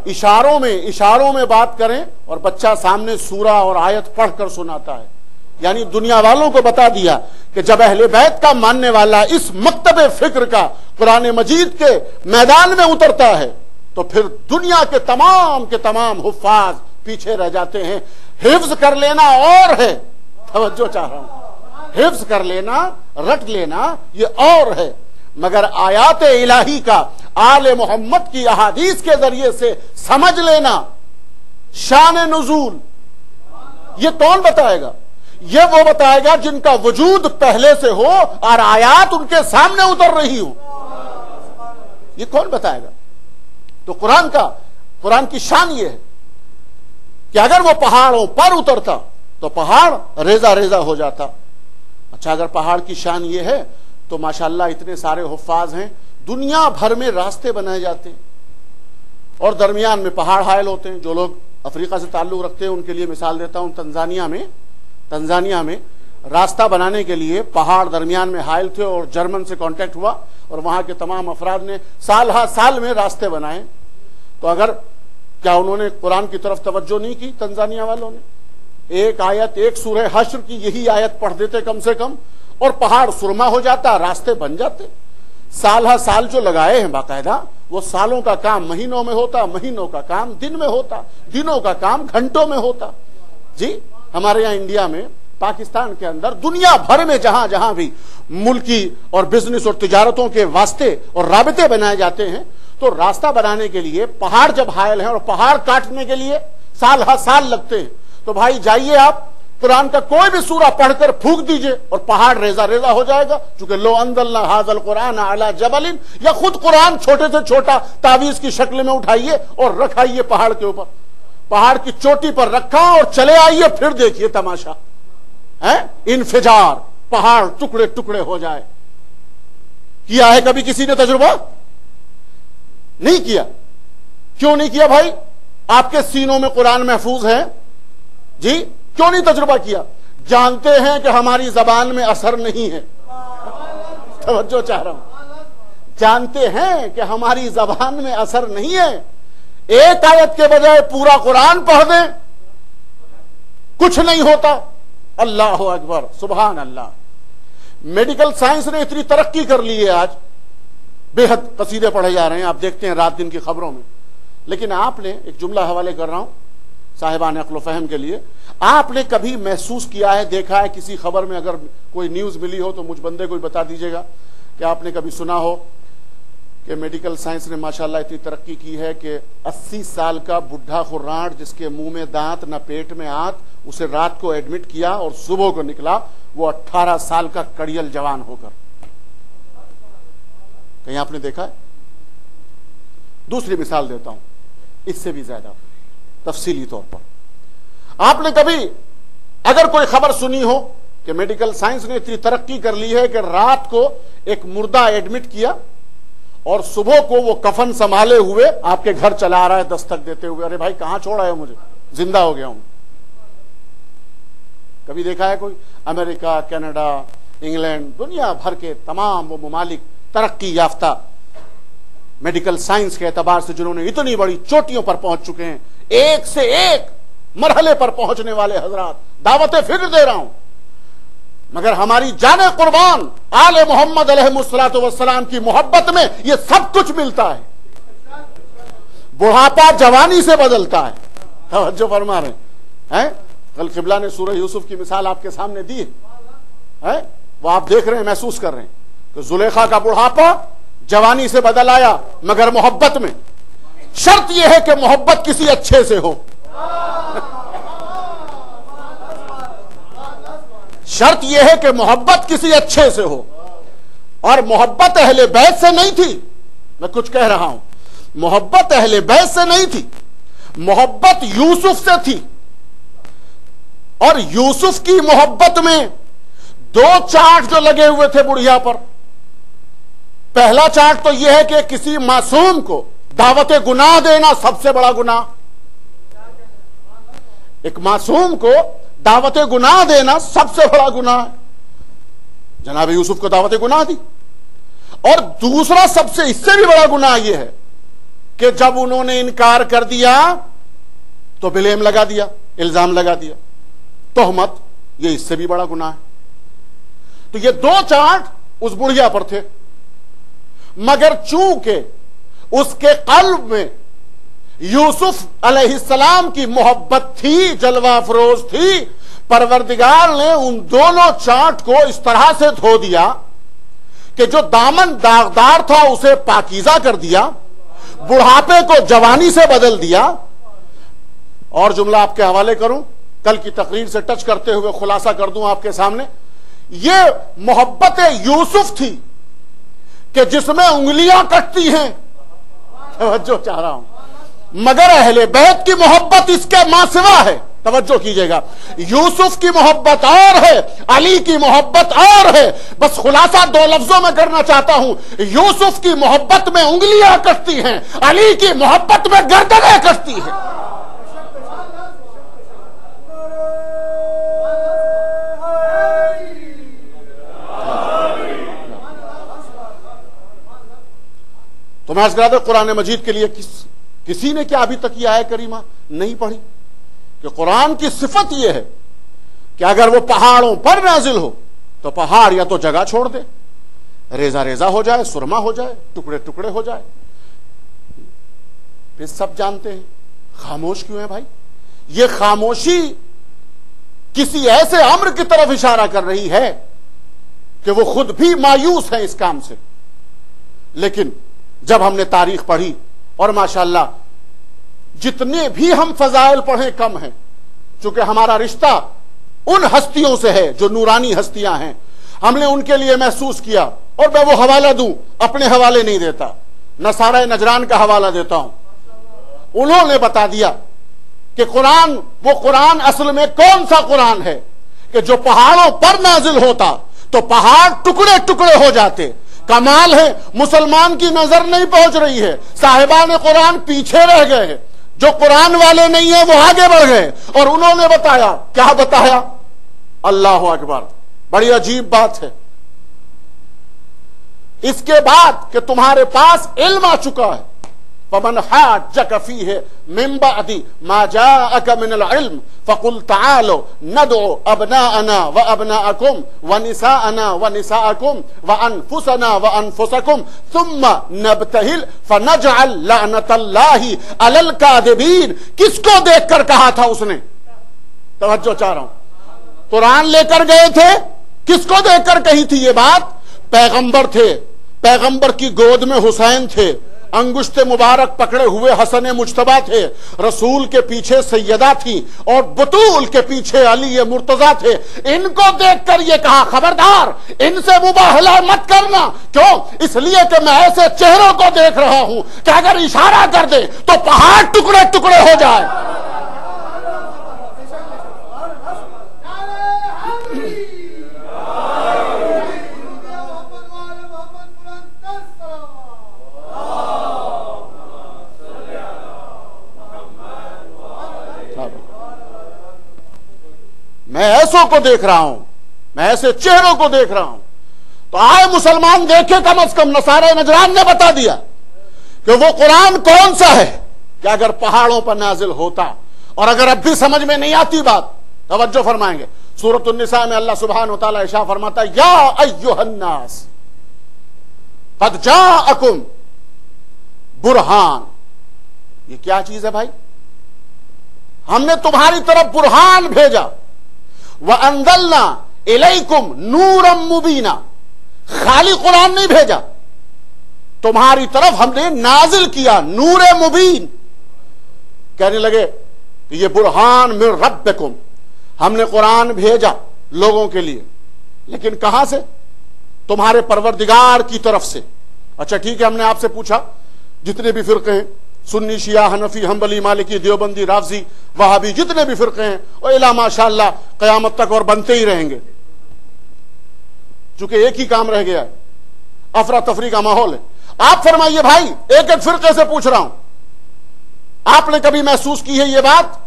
اشاروں میں بات کریں اور بچہ سامنے سورہ اور آیت پڑھ کر سناتا ہے. یعنی دنیا والوں کو بتا دیا کہ جب اہل بیت کا ماننے والا اس مکتب فکر کا قرآن مجید کے میدان میں اترتا ہے تو پھر دنیا کے تمام حفاظ پیچھے رہ جاتے ہیں. حفظ کر لینا اور ہے، توجہ چاہ رہا ہوں، حفظ کر لینا، رٹ لینا یہ اور ہے، مگر آیات الہی کا آل محمد کی احادیث کے ذریعے سے سمجھ لینا، شان نزول، یہ کون بتائے گا؟ یہ وہ بتائے گا جن کا وجود پہلے سے ہو اور آیات ان کے سامنے اتر رہی ہو. یہ کون بتائے گا؟ تو قرآن کی شان یہ ہے کہ اگر وہ پہاڑوں پر اترتا تو پہاڑ ریزہ ریزہ ہو جاتا. اچھا، اگر پہاڑ کی شان یہ ہے تو ماشاءاللہ اتنے سارے حفاظ ہیں، دنیا بھر میں راستے بنائے جاتے ہیں اور درمیان میں پہاڑ حائل ہوتے ہیں. جو لوگ افریقہ سے تعلق رکھتے ہیں ان کے لیے مثال دیتا ہوں، تنزانیہ میں راستہ بنانے کے لیے پہاڑ درمیان میں حائل تھے اور جرمن سے کانٹیکٹ ہوا اور وہاں کے تمام افراد نے سال میں راستے بنائے. تو کیا انہوں نے قرآن کی طرف توجہ نہیں کی؟ تنزانیہ والوں نے ایک سورہ حشر کی یہی آیت پڑھ دیتے کم سے کم اور پہاڑ سرما ہو جاتا، راستے بن جاتے. سال جو لگائے ہیں باقاعدہ، وہ سالوں کا کام مہینوں میں ہوتا، مہینوں کا کام دن میں ہوتا، دنوں کا کام گھنٹوں میں ہوتا. جی ہمارے یہاں انڈیا میں، پاکستان کے اندر، دنیا بھر میں جہاں بھی ملکی اور بزنس اور تجارتوں کے واسطے اور رابطے بنائے جاتے ہیں تو راستہ بنانے کے لیے پہاڑ جب حائل ہیں اور پہاڑ کاٹنے کے لیے سال لگتے ہیں. تو بھائی جائیے آپ قرآن کا کوئی بھی سورہ پڑھ کر پھونک دیجئے اور پہاڑ ریزہ ریزہ ہو جائے گا. چونکہ لو انزلنا ھذا القرآن علی جبل، یا خود قرآن چھوٹے سے چھوٹا تعویذ کی شکل میں اٹھائیے اور رکھائیے پہاڑ کے اوپر، پہاڑ کی چوٹی پر رکھا اور چلے آئیے، پھر دیکھیے تماشا، انفجار، پہاڑ ٹکڑے ٹکڑے ہو جائے. کیا ہے کبھی کسی نے تجربہ؟ نہیں کیا. کیوں نہیں کیا بھائی؟ آپ کے سینوں میں قرآن محفوظ ہے جی، کیوں نہیں تجربہ کیا؟ جانتے ہیں کہ ہماری زبان میں اثر نہیں ہے. توجہ چاہ رہا ہوں، جانتے ہیں کہ ہماری زبان میں اثر نہیں ہے. ایک آیت کے بجائے پورا قرآن پڑھ دیں، کچھ نہیں ہوتا. اللہ اکبر، سبحان اللہ. میڈیکل سائنس نے اتنی ترقی کر لی ہے، آج بے حد قصیدے پڑھے جا رہے ہیں، آپ دیکھتے ہیں رات دن کی خبروں میں. لیکن آپ نے ایک جملہ حوالے کر رہا ہوں صاحبان عقل و فہم کے لیے، آپ نے کبھی محسوس کیا ہے، دیکھا ہے کسی خبر میں، اگر کوئی نیوز ملی ہو تو مجھ بندے کو بتا دیجیے گا کہ آپ نے کبھی سنا ہو کہ میڈیکل سائنس نے ماشاءاللہ اتنی ترقی کی ہے کہ 80 سال کا بڈھا خراٹ جس کے منہ میں دانت نہ پیٹ میں ہاتھ، اسے رات کو ایڈمٹ کیا اور صبح کو نکلا وہ 18 سال کا کڑیل جوان ہو کر. کہیں آپ نے دیکھا ہے؟ دوسری مثال دیتا ہوں اس سے بھی زیادہ تفصیلی طور پر. آپ نے کبھی اگر کوئی خبر سنی ہو کہ میڈیکل سائنس نے اتنی ترقی کر لی ہے کہ رات کو ایک مردہ ایڈمٹ کیا اور صبح کو وہ کفن سنبھالے ہوئے آپ کے گھر چلا آ رہا ہے دستک دیتے ہوئے، ارے بھائی کہاں چھوڑا ہے مجھے، زندہ ہو گیا ہوں. کبھی دیکھا ہے کوئی؟ امریکہ، کینیڈا، انگلینڈ، دنیا بھر کے تمام وہ ممالک ترقی یافتہ میڈیکل سائنس کے اعتبار سے جنہوں نے اتنی بڑی چوٹیوں پر پہنچ چکے ہیں، ایک سے ایک مرحلے پر پہنچنے والے حضرات، دعوت فکر دے رہا ہوں. مگر ہماری جان قربان آل محمد علیہ الصلوۃ والسلام کی محبت میں یہ سب کچھ ملتا ہے. بڑھاپا جوانی سے بدلتا ہے. توجہ فرما رہے ہیں؟ کل قبلہ نے سورہ یوسف کی مثال آپ کے سامنے دی ہے، وہ آپ دیکھ رہے ہیں، محسوس کر رہے ہیں کہ زلیخا کا بڑھاپا جوانی سے بدل آیا، مگر محبت میں. شرط یہ ہے کہ محبت کسی اچھے سے ہو. شرط یہ ہے کہ محبت کسی اچھے سے ہو، اور محبت اہل بیت سے نہیں تھی. میں کچھ کہہ رہا ہوں، محبت اہل بیت سے نہیں تھی، محبت یوسف سے تھی. اور یوسف کی محبت میں 2 چارٹ جو لگے ہوئے تھے بڑھیا پر. پہلا چارٹ تو یہ ہے کہ کسی معصوم کو دعوت گناہ دینا سب سے بڑا گناہ. ایک معصوم کو دعوت گناہ دینا سب سے بڑا گناہ ہے. جناب یوسف کو دعوت گناہ دی. اور دوسرا سب سے اس سے بھی بڑا گناہ یہ ہے کہ جب انہوں نے انکار کر دیا تو بلیم لگا دیا، الزام لگا دیا، تہمت، یہ اس سے بھی بڑا گناہ ہے۔ تو یہ دو چاٹ اس بڑھیا پر تھے، مگر چونکہ اس کے قلب میں یوسف علیہ السلام کی محبت تھی، جلوہ افروز تھی، پروردگار نے ان دونوں چاٹ کو اس طرح سے دھو دیا کہ جو دامن داغدار تھا اسے پاکیزہ کر دیا، بڑھاپے کو جوانی سے بدل دیا۔ اور جملہ آپ کے حوالے کروں، کل کی تقریر سے ٹچ کرتے ہوئے خلاصہ کر دوں آپ کے سامنے، یہ محبت یوسف تھی کہ جس میں انگلیاں کٹتی ہیں، توجہ چاہ رہا ہوں، مگر اہل بیت کی محبت اس کے ماں سوا ہے۔ توجہ کیجئے گا، یوسف کی محبت اور ہے، علی کی محبت اور ہے۔ بس خلاصہ دو لفظوں میں کرنا چاہتا ہوں، یوسف کی محبت میں انگلیاں کٹتی ہیں، علی کی محبت میں گردنیں کٹتی ہیں۔ تو میں عرض کر رہا تھا، قرآن مجید کے لیے کسی نے کیا ابھی تک یہ آیت کریمہ نہیں پڑھی کہ قرآن کی صفت یہ ہے کہ اگر وہ پہاڑوں پر نازل ہو تو پہاڑ یا تو جگہ چھوڑ دے، ریزہ ریزہ ہو جائے، سرما ہو جائے، ٹکڑے ٹکڑے ہو جائے۔ پھر سب جانتے ہیں خاموش کیوں ہے بھائی؟ یہ خاموشی کسی ایسے امر کی طرف اشارہ کر رہی ہے کہ وہ خود بھی مایوس ہیں اس کام سے۔ لیکن جب ہم نے تاریخ پڑھی، اور ماشاءاللہ جتنے بھی ہم فضائل پڑھیں کم ہیں، چونکہ ہمارا رشتہ ان ہستیوں سے ہے جو نورانی ہستیاں ہیں، ہم نے ان کے لیے محسوس کیا۔ اور میں وہ حوالہ دوں، اپنے حوالے نہیں دیتا، نصارہ نجران کا حوالہ دیتا ہوں۔ انہوں نے بتا دیا کہ قرآن، وہ قرآن اصل میں کون سا قرآن ہے کہ جو پہاڑوں پر نازل ہوتا تو پہاڑ ٹکڑے ٹکڑے ہو جاتے۔ کمال ہے، مسلمان کی نظر نہیں پہنچ رہی ہے، صاحبان قرآن پیچھے رہ گئے ہیں، جو قرآن والے نہیں ہیں وہ آگے بڑھ گئے۔ اور انہوں نے بتایا، کیا بتایا؟ اللہ اکبر، بڑی عجیب بات ہے۔ اس کے بعد کہ تمہارے پاس علم آ چکا ہے، فمن حاجک فیہ من بعد ما جاءک من العلم فقل تعالوا ندعو ابناءنا وابناءکم ونساءنا ونساءکم وانفسنا وانفسکم ثم نبتہل فنجعل لعنت اللہ علی الکاذبین۔ کس کو دیکھ کر کہا تھا اس نے؟ توجہ چاہ رہا ہوں، قرآن لے کر گئے تھے، کس کو دیکھ کر کہی تھی یہ بات؟ پیغمبر تھے، پیغمبر کی گود میں حسین تھے، انگشت مبارک پکڑے ہوئے حسن مجتبیٰ تھے، رسول کے پیچھے سیدہ تھی اور بطول کے پیچھے علی مرتضیٰ تھے۔ ان کو دیکھ کر یہ کہا خبردار ان سے مباہلہ مت کرنا۔ کیوں؟ اس لیے کہ میں ایسے چہروں کو دیکھ رہا ہوں کہ اگر اشارہ کر دے تو پہاڑ ٹکڑے ٹکڑے ہو جائے۔ میں ایسوں کو دیکھ رہا ہوں، میں ایسے چہروں کو دیکھ رہا ہوں، تو آئے مسلمان دیکھے، کم از کم نصارہ نجران نے بتا دیا کہ وہ قرآن کون سا ہے کہ اگر پہاڑوں پر نازل ہوتا۔ اور اگر اب بھی سمجھ میں نہیں آتی بات، توجہ فرمائیں گے، سورۃ النساء میں اللہ سبحانہ وتعالی ارشاد فرماتا ہے، یا ایھا الناس قد جاءکم برہان۔ یہ کیا چیز ہے بھائی؟ ہم نے تمہاری طرف برہان بھیجا، وَأَنزَلْنَا إِلَيْكُمْ نُورًا مُبِينًا۔ خالی قرآن نہیں بھیجا، تمہاری طرف ہم نے نازل کیا نور مبین۔ کہنے لگے کہ یہ برہان من ربکم، ہم نے قرآن بھیجا لوگوں کے لیے، لیکن کہاں سے؟ تمہارے پروردگار کی طرف سے۔ اچھا ٹھیک ہے، ہم نے آپ سے پوچھا جتنے بھی فرقے ہیں، سنی، شیعہ، حنفی، حنبلی، مالکی، دیوبندی، رافضی، وہابی، جتنے بھی فرقے ہیں، اور الا ماشاءاللہ قیامت تک اور بنتے ہی رہیں گے، چونکہ ایک ہی کام رہ گیا ہے، افراتفری کا ماحول ہے۔ آپ فرمائیے بھائی، ایک ایک فرقے سے پوچھ رہا ہوں، آپ نے کبھی محسوس کی ہے یہ بات؟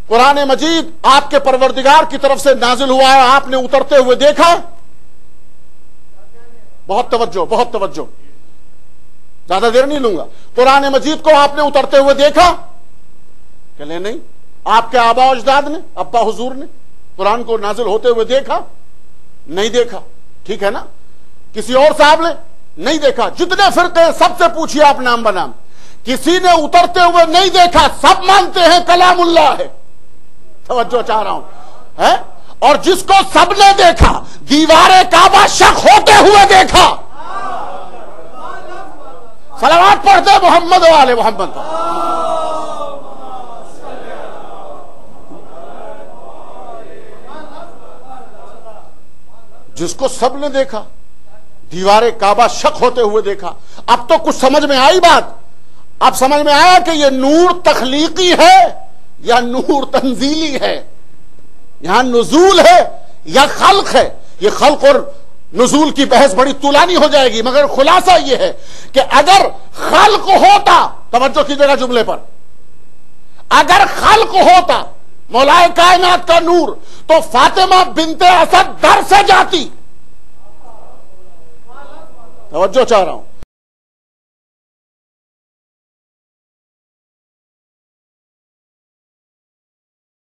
قرآن مجید آپ کے پروردگار کی طرف سے نازل ہوا ہے، آپ نے اترتے ہوئے دیکھا؟ بہت توجہ، بہت توجہ، زیادہ دیر نہیں لوں گا. قرآن مجید کو آپ نے اترتے ہوئے دیکھا کہ نہیں؟ آپ کے آبا و اجداد نے، ابا حضور نے قرآن کو نازل ہوتے ہوئے دیکھا؟ نہیں دیکھا. ٹھیک ہے نا؟ کسی اور صاحب نے نہیں دیکھا. جتنے فرقے سب سے پوچھیے آپ نام بنام، کسی نے اترتے ہوئے نہیں دیکھا. سب مانتے ہیں کلام اللہ ہے. توجہ چاہ رہا ہوں ہے. اور جس کو سب نے دیکھا، دیوار کعبہ شق ہوتے ہوئے دیکھا. صلوات پڑھتے محمد و آل محمد. جس کو سب نے دیکھا، دیوار کعبہ شق ہوتے ہوئے دیکھا. اب تو کچھ سمجھ میں آئی بات. اب سمجھ میں آیا کہ یہ نور تخلیقی ہے یا نور تنزیلی ہے، یہاں نزول ہے یا خلق ہے. یہ خلق اور نزول کی بحث بڑی طولانی ہو جائے گی، مگر خلاصہ یہ ہے کہ اگر خلق ہوتا، توجہ کیجیے گا جملے پر، اگر خلق ہوتا مولا کائنات کا نور، تو فاطمہ بنت اسد در سے جاتی. توجہ چاہ رہا ہوں.